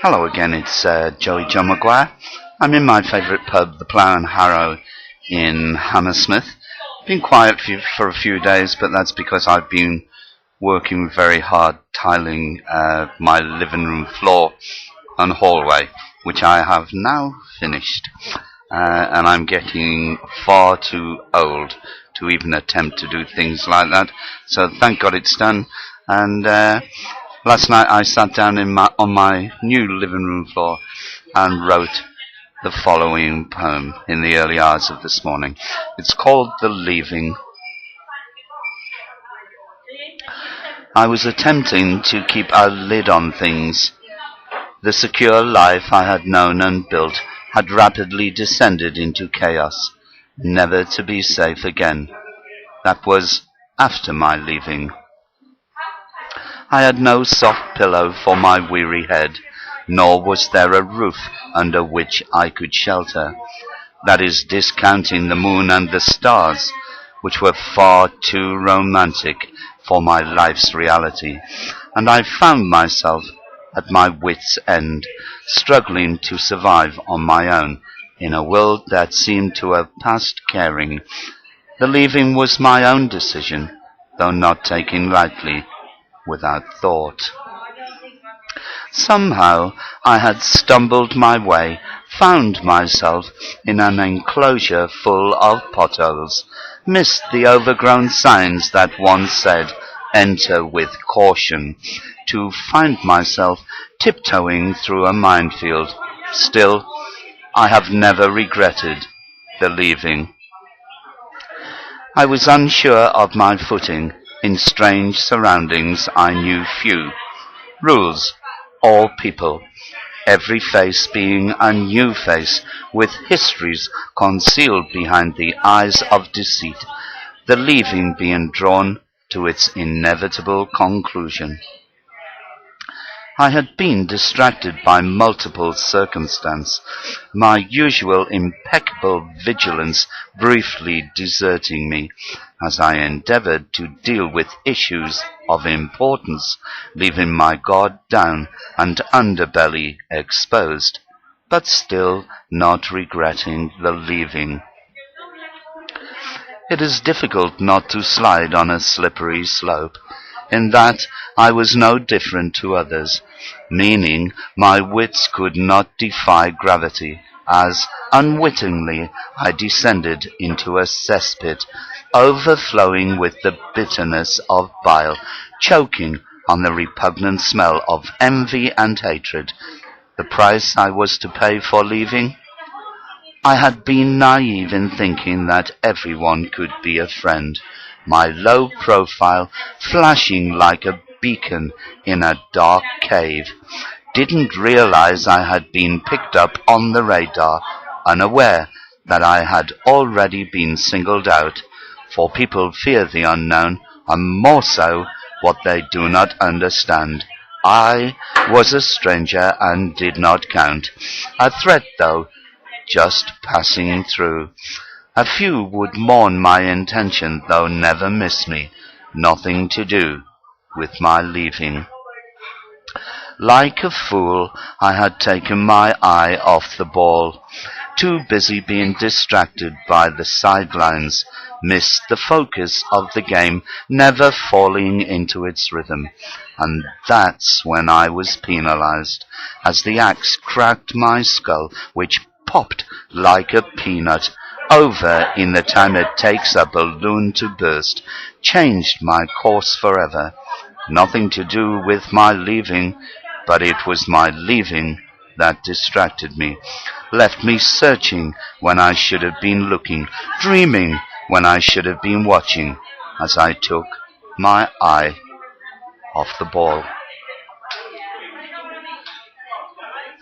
Hello again, it's Joey John Maguire. I'm in my favourite pub, the Plough and Harrow in Hammersmith. Been quiet for a few days, but that's because I've been working very hard tiling my living room floor and hallway, which I have now finished. And I'm getting far too old to even attempt to do things like that. So thank God it's done. And last night I sat down on my new living room floor and wrote the following poem in the early hours of this morning. It's called The Leaving. I was attempting to keep a lid on things. The secure life I had known and built had rapidly descended into chaos, never to be safe again. That was after my leaving. I had no soft pillow for my weary head, nor was there a roof under which I could shelter. That is discounting the moon and the stars, which were far too romantic for my life's reality, and I found myself at my wits' end, struggling to survive on my own in a world that seemed to have passed caring. The leaving was my own decision, though not taken lightly, without thought. Somehow I had stumbled my way, found myself in an enclosure full of potholes, missed the overgrown signs that once said, "Enter with caution," to find myself tiptoeing through a minefield. Still, I have never regretted the leaving. I was unsure of my footing. In strange surroundings I knew few. Rules, all people, every face being a new face, with histories concealed behind the eyes of deceit, the leaving being drawn to its inevitable conclusion. I had been distracted by multiple circumstances, my usual impeccable vigilance briefly deserting me, as I endeavoured to deal with issues of importance, leaving my guard down and underbelly exposed, but still not regretting the leaving. It is difficult not to slide on a slippery slope. In that I was no different to others, meaning my wits could not defy gravity, as unwittingly I descended into a cesspit, overflowing with the bitterness of bile, choking on the repugnant smell of envy and hatred. The price I was to pay for leaving? I had been naive in thinking that everyone could be a friend. My low profile flashing like a beacon in a dark cave. Didn't realize I had been picked up on the radar, unaware that I had already been singled out, for people fear the unknown, and more so what they do not understand. I was a stranger and did not count. A threat, though, just passing through. A few would mourn my intention, though never miss me. Nothing to do with my leaving. Like a fool, I had taken my eye off the ball, too busy being distracted by the sidelines, missed the focus of the game, never falling into its rhythm. And that's when I was penalized, as the axe cracked my skull, which popped like a peanut over in the time it takes a balloon to burst, changed my course forever. Nothing to do with my leaving, but it was my leaving that distracted me, left me searching when I should have been looking, dreaming when I should have been watching, as I took my eye off the ball.